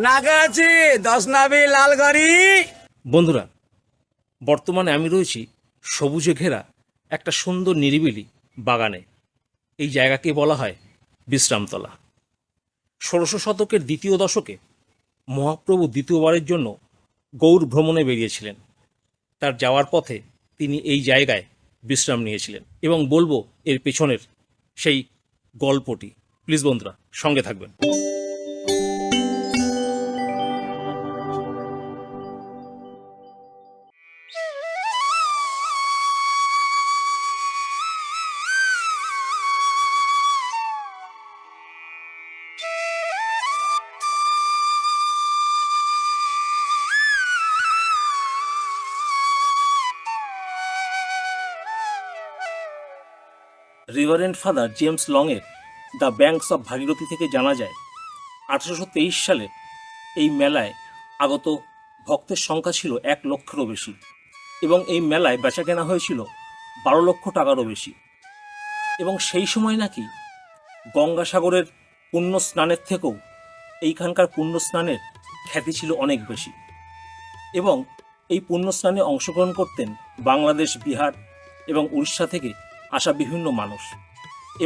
নাগাছি 10 নাবি লালগড়ি। বন্ধুরা, বর্তমানে আমি রয়েছি সবুজে ঘেরা একটা সুন্দর নিরিবিলি বাগানে। এই জায়গাকে বলা হয় বিশ্রামতলা। 1600 শতকের দ্বিতীয় দশকে মহাপ্রভু দ্বিতীয়বারের জন্য গৌড় ভ্রমণে বেরিয়েছিলেন। তার যাওয়ার পথে তিনি এই জায়গায় বিশ্রাম নিয়েছিলেন এবং বলবো এর পেছনের সেই গল্পটি। প্লিজ বন্ধুরা, সঙ্গে থাকবেন। রিভারেন্ড ফাদার জেমস লংয়ের দ্য ব্যাঙ্কস অফ ভাগীরথী থেকে জানা যায় 1823 সালে এই মেলায় আগত ভক্তের সংখ্যা ছিল 1 লক্ষেরও বেশি এবং এই মেলায় বেচাকেনা হয়েছিল 12 লক্ষ টাকারও বেশি। এবং সেই সময় নাকি গঙ্গাসাগরের পুণ্য স্নানের থেকেও এইখানকার পুণ্য স্নানের খ্যাতি ছিল অনেক বেশি। এবং এই পুণ্য স্নানে অংশগ্রহণ করতেন বাংলাদেশ, বিহার এবং উড়িষ্যা থেকে আসা বিভিন্ন মানুষ।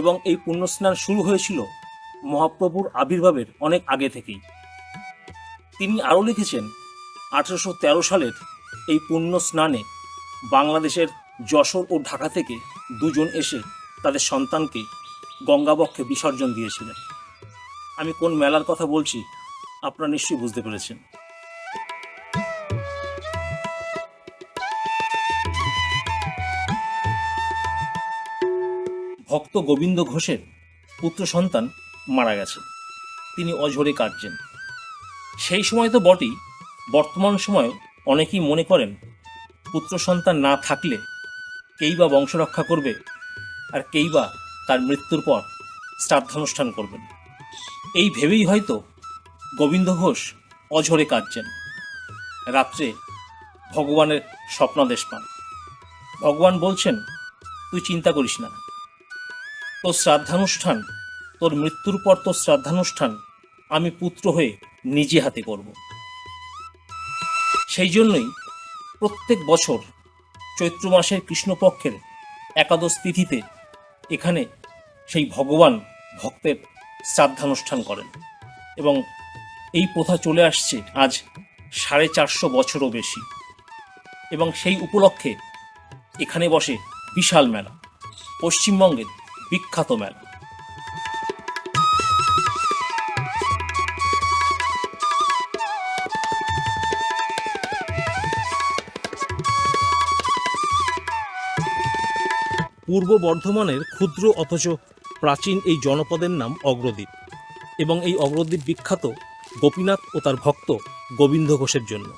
এবং এই পুণ্যস্নান শুরু হয়েছিল মহাপ্রভুর আবির্ভাবের অনেক আগে থেকেই। তিনি আরও লিখেছেন 1813 সালের এই পুণ্য স্নানে বাংলাদেশের যশোর ও ঢাকা থেকে দুজন এসে তাদের সন্তানকে গঙ্গাবক্ষে বিসর্জন দিয়েছিলেন। আমি কোন মেলার কথা বলছি আপনারা নিশ্চয়ই বুঝতে পেরেছেন। ভক্ত গোবিন্দ ঘোষের পুত্র সন্তান মারা গেছে, তিনি অঝরে কাঁদছেন। সেই সময় তো বটেই, বর্তমান সময়ে অনেকেই মনে করেন পুত্র সন্তান না থাকলে কেই বা বংশ রক্ষা করবে আর কেই বা তার মৃত্যুর পর শ্রাদ্ধানুষ্ঠান করবেন। এই ভেবেই হয়তো গোবিন্দ ঘোষ অঝরে কাঁদছেন। রাত্রে ভগবানের স্বপ্নাদেশ পান। ভগবান বলছেন, তুই চিন্তা করিস না, তোর শ্রাদ্ধানুষ্ঠান, তোর মৃত্যুর পর তোর শ্রাদ্ধানুষ্ঠান আমি পুত্র হয়ে নিজে হাতে করব। সেই জন্যই প্রত্যেক বছর চৈত্র মাসের কৃষ্ণপক্ষের একাদশ তিথিতে এখানে সেই ভগবান ভক্তের শ্রাদ্ধানুষ্ঠান করেন। এবং এই প্রথা চলে আসছে আজ 450 বছরও বেশি। এবং সেই উপলক্ষে এখানে বসে বিশাল মেলা, পশ্চিমবঙ্গের বিখ্যাত মেলা। পূর্ব বর্ধমানের ক্ষুদ্র অথচ প্রাচীন এই জনপদের নাম অগ্রদ্বীপ। এবং এই অগ্রদ্বীপ বিখ্যাত গোপীনাথ ও তার ভক্ত গোবিন্দ ঘোষের জন্য।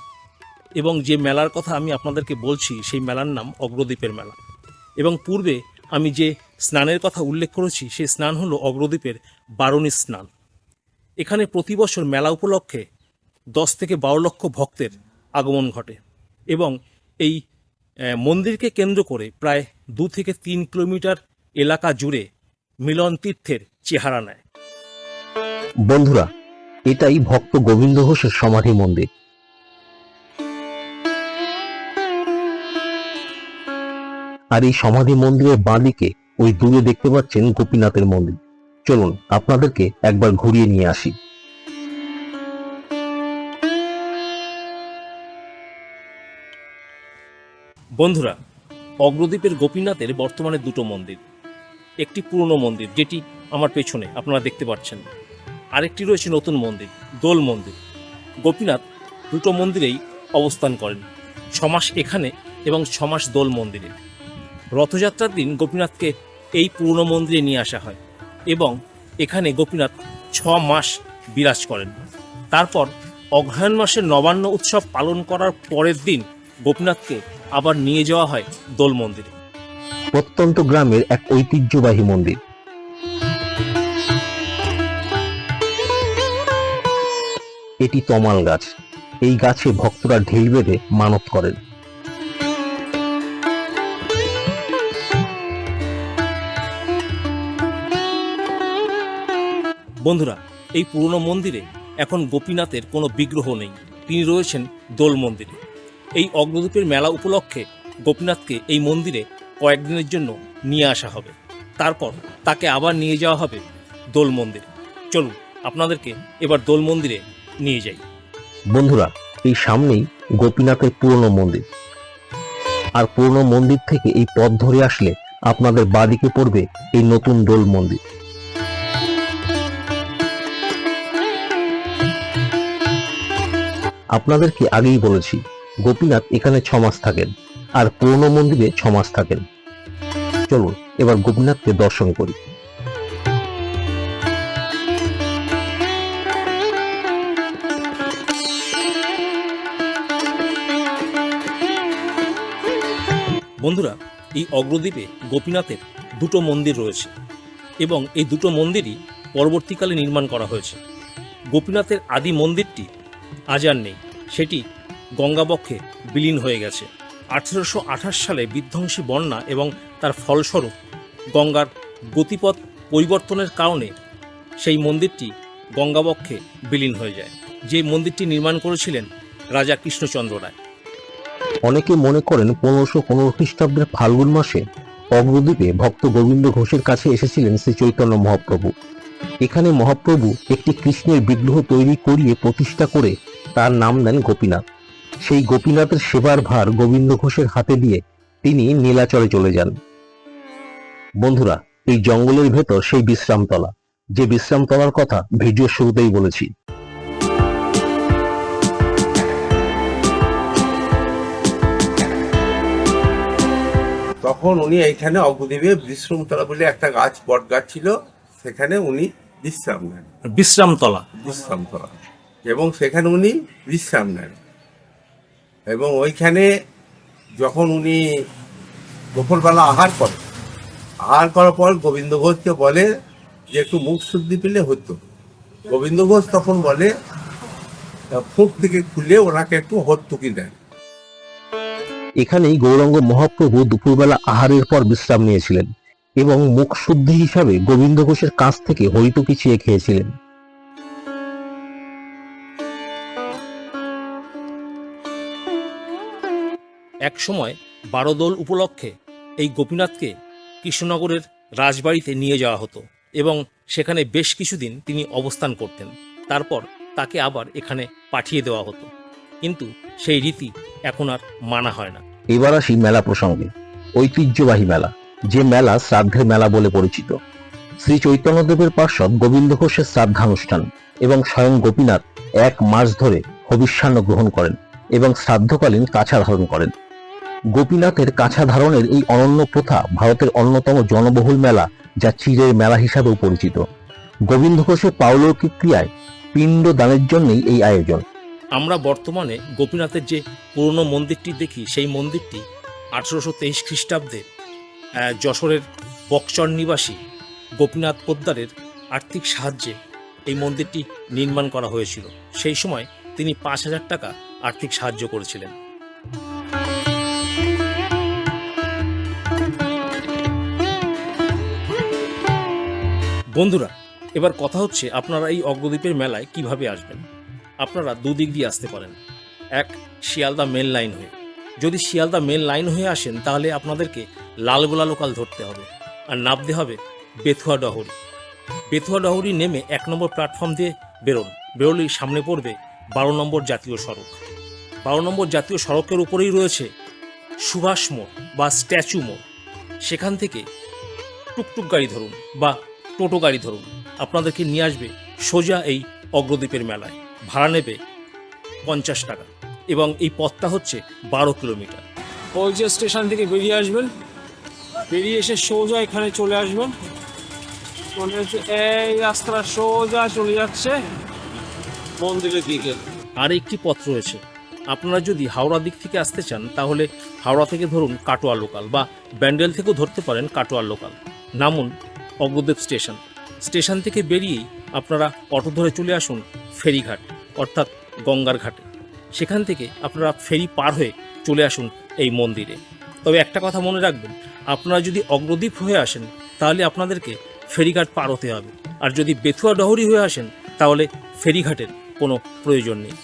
এবং যে মেলার কথা আমি আপনাদেরকে বলছি সেই মেলার নাম অগ্রদ্বীপের মেলা। এবং পূর্বে আমি যে স্নানের কথা উল্লেখ করেছি সেই স্নান হলো অগ্রদ্বীপের বারণী স্নান। এখানে প্রতি বছর মেলা উপলক্ষে 10 থেকে 12 লক্ষ ভক্তের আগমন ঘটে। এবং এই মন্দিরকে কেন্দ্র করে প্রায় 2 থেকে 3 কিলোমিটার এলাকা জুড়ে মিলন তীর্থের চেহারা নেয়। বন্ধুরা, এটাই ভক্ত গোবিন্দ ঘোষের সমাধি মন্দির। আর এই সমাধি মন্দিরের বাঁদিকে ওই দূরে দেখতে পাচ্ছেন গোপীনাথের মন্দির। চলুন আপনাদেরকে একবার ঘুরিয়ে নিয়ে আসি। বন্ধুরা, অগ্রদ্বীপের গোপীনাথের বর্তমানে 2টো মন্দির। একটি পুরনো মন্দির যেটি আমার পেছনে আপনারা দেখতে পাচ্ছেন, আরেকটি রয়েছে নতুন মন্দির, দোল মন্দির। গোপীনাথ 2টো মন্দিরেই অবস্থান করেন, 6 মাস এখানে এবং 6 মাস দোল মন্দিরে। রথযাত্রার দিন গোপীনাথকে এই পুরনো মন্দিরে নিয়ে আসা হয় এবং এখানে গোপীনাথ 6 মাস বিরাজ করেন। তারপর অগ্রহায়ণ মাসের নবান্ন উৎসব পালন করার পরের দিন গোপীনাথকে আবার নিয়ে যাওয়া হয় দোল মন্দিরে। প্রত্যন্ত গ্রামের এক ঐতিহ্যবাহী মন্দির। এটি তমাল গাছ। এই গাছে ভক্তরা ঢিল বেঁধে মানত করেন। বন্ধুরা, এই পুরনো মন্দিরে এখন গোপীনাথের কোনো বিগ্রহ নেই, তিনি রয়েছেন দোল মন্দিরে। এই অগ্রদ্বীপের মেলা উপলক্ষে গোপীনাথকে এই মন্দিরে কয়েকদিনের জন্য নিয়ে আসা হবে, তারপর তাকে আবার নিয়ে যাওয়া হবে দোল মন্দিরে। চলুন আপনাদেরকে এবার দোল মন্দিরে নিয়ে যাই। বন্ধুরা, এই সামনেই গোপীনাথের পুরনো মন্দির, আর পুরনো মন্দির থেকে এই পথ ধরে আসলে আপনাদের বাদিকে পড়বে এই নতুন দোল মন্দির। আপনাদেরকে আগেই বলেছি, গোপীনাথ এখানে 6 মাস থাকেন আর পুরনো মন্দিরে 6 মাস থাকেন। চলুন এবার গোপীনাথকে দর্শন করি। বন্ধুরা, এই অগ্রদ্বীপে গোপীনাথের দুটো মন্দির রয়েছে এবং এই দুটো মন্দিরই পরবর্তীকালে নির্মাণ করা হয়েছে। গোপীনাথের আদি মন্দিরটি আজ আর নেই, সেটি গঙ্গাবক্ষে বিলীন হয়ে গেছে। 1828 সালে বিধ্বংসী বন্যা এবং তার ফলস্বরূপ গঙ্গার গতিপথ পরিবর্তনের কারণে সেই মন্দিরটি গঙ্গাবক্ষে বিলীন হয়ে যায়। যে মন্দিরটি নির্মাণ করেছিলেন রাজা কৃষ্ণচন্দ্র রায়। অনেকে মনে করেন 1515 খ্রিস্টাব্দের ফাল্গুন মাসে অগ্রদ্বীপে ভক্ত গোবিন্দ ঘোষের কাছে এসেছিলেন শ্রী চৈতন্য মহাপ্রভু। এখানে মহাপ্রভু একটি কৃষ্ণের বিগ্রহ তৈরি করিয়ে প্রতিষ্ঠা করে তার নাম দেন গোপীনাথ। সেই গোপীনাথের সেবার ভার গোবিন্দ ঘোষের হাতে দিয়ে তিনি নীলাচলে চলে যান। বন্ধুরা, এই জঙ্গলের ভেতর সেই বিশ্রামতলা, যে বিশ্রামতলার কথা ভিডিওর শুরুতেই বলেছি। তখন উনি এইখানে অগ্রদ্বীপে বিশ্রামতলা বলে একটা গাছ, বট গাছ ছিল, সেখানে উনি বিশ্রাম নেন। বিশ্রামতলা বিশ্রামতলা, এবং সেখানে উনি বিশ্রাম নেন। এবং ওইখানে যখন উনি দুপুরবেলা আহার করার পর গোবিন্দ ঘোষকে বলে যে একটু মুখ শুদ্ধি পেলে হতো। গোবিন্দ ঘোষ তখন বলে ফুট থেকে খুলে ওনাকে একটু হর্তুকি দেন। এখানেই গৌরাঙ্গ মহাপ্রভু দুপুরবেলা আহারের পর বিশ্রাম নিয়েছিলেন এবং মুখ শুদ্ধি হিসাবে গোবিন্দ ঘোষের কাছ থেকে হরিতকি চেয়ে খেয়েছিলেন। এক সময় 12 দোল উপলক্ষে এই গোপীনাথকে কৃষ্ণনগরের রাজবাড়িতে নিয়ে যাওয়া হতো এবং সেখানে বেশ কিছুদিন তিনি অবস্থান করতেন। তারপর তাকে আবার এখানে পাঠিয়ে দেওয়া হতো, কিন্তু সেই রীতি এখন আর মানা হয় না। এবার আসি মেলা প্রসঙ্গে। ঐতিহ্যবাহী মেলা, যে মেলা শ্রাদ্ধের মেলা বলে পরিচিত। শ্রী চৈতন্যদেবের পার্ষদ গোবিন্দ ঘোষের শ্রাদ্ধানুষ্ঠান এবং স্বয়ং গোপীনাথ 1 মাস ধরে হবিষ্যান্ন গ্রহণ করেন এবং শ্রাদ্ধকালীন কাছা ধারণ করেন। গোপীনাথের কাছা ধারণের এই অনন্য প্রথা ভারতের অন্যতম জনবহুল মেলা, যা চিরের মেলা হিসাবেও পরিচিত। গোবিন্দ ঘোষের পারলৌকিক ক্রিয়ায় পিণ্ড দানের জন্যই এই আয়োজন। আমরা বর্তমানে গোপীনাথের যে পুরনো মন্দিরটি দেখি, সেই মন্দিরটি 1823 খ্রিস্টাব্দে যশোরের বকচর নিবাসী গোপীনাথ পোদ্দারের আর্থিক সাহায্যে এই মন্দিরটি নির্মাণ করা হয়েছিল। সেই সময় তিনি 5,000 টাকা আর্থিক সাহায্য করেছিলেন। বন্ধুরা, এবার কথা হচ্ছে আপনারা এই অগ্রদ্বীপের মেলায় কিভাবে আসবেন। আপনারা দুদিক দিয়ে আসতে পারেন। এক, শিয়ালদা মেন লাইন হয়ে। যদি শিয়ালদা মেন লাইন হয়ে আসেন তাহলে আপনাদেরকে লালগোলা লোকাল ধরতে হবে আর নামতে হবে বেথুয়া ডহরি। বেথুয়া ডহরি নেমে 1 নম্বর প্ল্যাটফর্ম দিয়ে বেরোলেই সামনে পড়বে 12 নম্বর জাতীয় সড়ক। 12 নম্বর জাতীয় সড়কের উপরেই রয়েছে সুভাষ মোড় বা স্ট্যাচু মোড়। সেখান থেকে টুকটুক গাড়ি ধরুন বা টোটো গাড়ি ধরুন, আপনাদেরকে নিয়ে আসবে সোজা এই অগ্রদ্বীপের মেলায়। ভাড়া নেবে 50 টাকা এবং এই পথটা হচ্ছে 12 কিলোমিটার। ওই যে স্টেশন থেকে বেরিয়ে আসবেন, বেরিয়ে এসে সোজা এখানে চলে আসবেন। মনে হচ্ছে এই রাস্তাটা সোজা চলে যাচ্ছে মন্দিরের দিকে। আর একটি পথ রয়েছে, আপনারা যদি হাওড়া দিক থেকে আসতে চান তাহলে হাওড়া থেকে ধরুন কাটোয়া লোকাল, বা ব্যান্ডেল থেকেও ধরতে পারেন কাটোয়া লোকাল। নামুন অগ্রদ্বীপ স্টেশন থেকে বেরিয়েই আপনারা অটো ধরে চলে আসুন ফেরিঘাট অর্থাৎ গঙ্গার ঘাটে। সেখান থেকে আপনারা ফেরি পার হয়ে চলে আসুন এই মন্দিরে। তবে একটা কথা মনে রাখবেন, আপনারা যদি অগ্রদ্বীপ হয়ে আসেন তাহলে আপনাদেরকে ফেরিঘাট পার হতে হবে, আর যদি বেথুয়া ডহরি হয়ে আসেন তাহলে ফেরিঘাটের কোনো প্রয়োজন নেই।